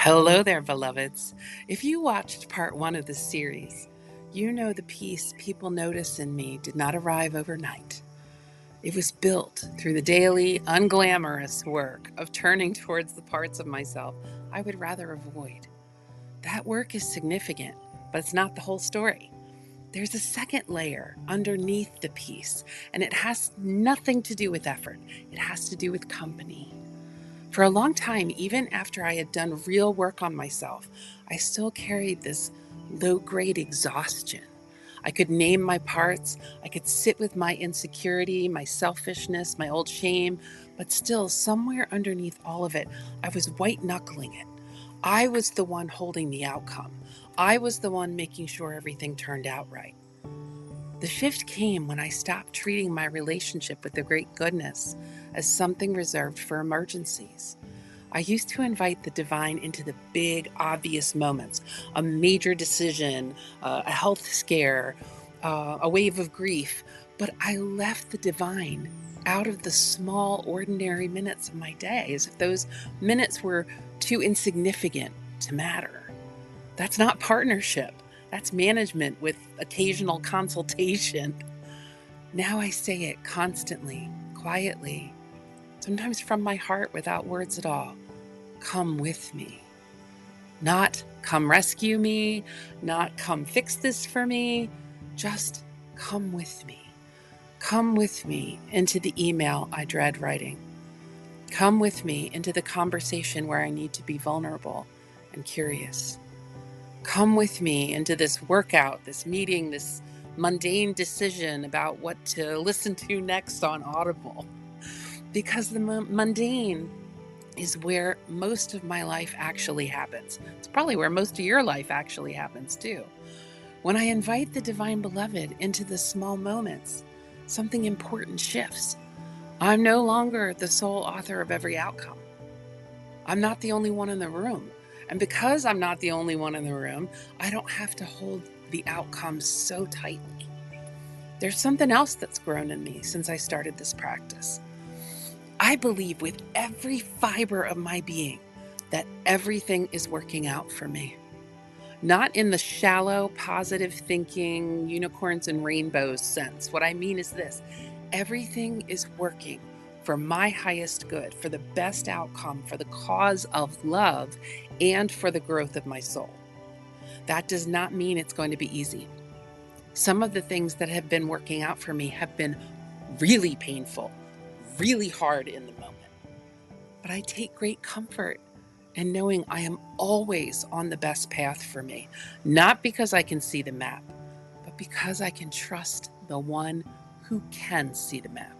Hello there, beloveds. If you watched part one of this series, you know the peace people notice in me did not arrive overnight. It was built through the daily, unglamorous work of turning towards the parts of myself I would rather avoid. That work is significant, but it's not the whole story. There's a second layer underneath the peace, and it has nothing to do with effort. It has to do with company. For a long time, even after I had done real work on myself, I still carried this low-grade exhaustion. I could name my parts, I could sit with my insecurity, my selfishness, my old shame, but still, somewhere underneath all of it, I was white-knuckling it. I was the one holding the outcome. I was the one making sure everything turned out right. The shift came when I stopped treating my relationship with the great goodness as something reserved for emergencies. I used to invite the divine into the big, obvious moments, a major decision, a health scare, a wave of grief, but I left the divine out of the small, ordinary minutes of my day, as if those minutes were too insignificant to matter. That's not partnership. That's management with occasional consultation. Now I say it constantly, quietly, sometimes from my heart without words at all. Come with me. Not come rescue me, not come fix this for me, just come with me. Come with me into the email I dread writing. Come with me into the conversation where I need to be vulnerable and curious. Come with me into this workout, this meeting, this mundane decision about what to listen to next on Audible. Because the mundane is where most of my life actually happens. It's probably where most of your life actually happens too. When I invite the divine beloved into the small moments, something important shifts. I'm no longer the sole author of every outcome. I'm not the only one in the room. And because I'm not the only one in the room, I don't have to hold the outcomes so tightly. There's something else that's grown in me since I started this practice. I believe with every fiber of my being that everything is working out for me. Not in the shallow, positive thinking, unicorns and rainbows sense. What I mean is this: everything is working for my highest good, for the best outcome, for the cause of love, and for the growth of my soul. That does not mean it's going to be easy. Some of the things that have been working out for me have been really painful, really hard in the moment. But I take great comfort in knowing I am always on the best path for me, not because I can see the map, but because I can trust the one who can see the map.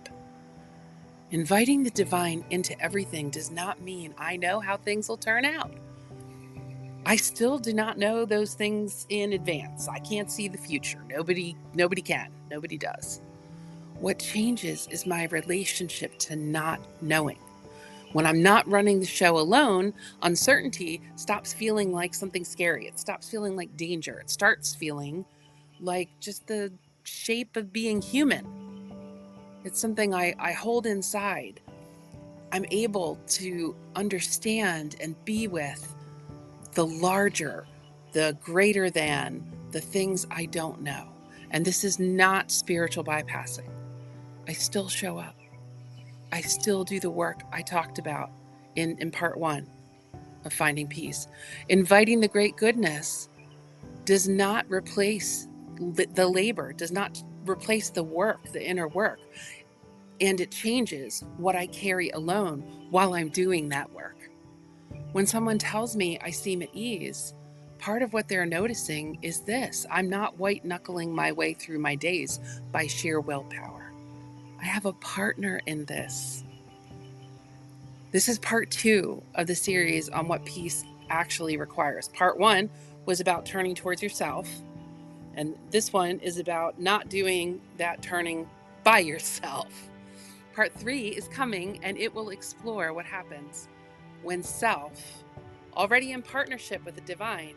Inviting the divine into everything does not mean I know how things will turn out. I still do not know those things in advance. I can't see the future. Nobody can. Nobody does. What changes is my relationship to not knowing. When I'm not running the show alone, uncertainty stops feeling like something scary. It stops feeling like danger. It starts feeling like just the shape of being human. It's something I hold inside. I'm able to understand and be with the larger, the greater than, the things I don't know. And this is not spiritual bypassing. I still show up. I still do the work I talked about in part one of Finding Peace. Inviting the great goodness does not replace the labor, does not replace the work, the inner work. And it changes what I carry alone while I'm doing that work. When someone tells me I seem at ease, part of what they're noticing is this: I'm not white knuckling my way through my days by sheer willpower. I have a partner in this. This is part two of the series on what peace actually requires. Part one was about turning towards yourself, and this one is about not doing that turning by yourself. Part three is coming, and it will explore what happens when self, already in partnership with the divine,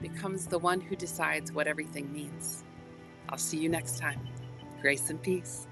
becomes the one who decides what everything means. I'll see you next time. Grace and peace.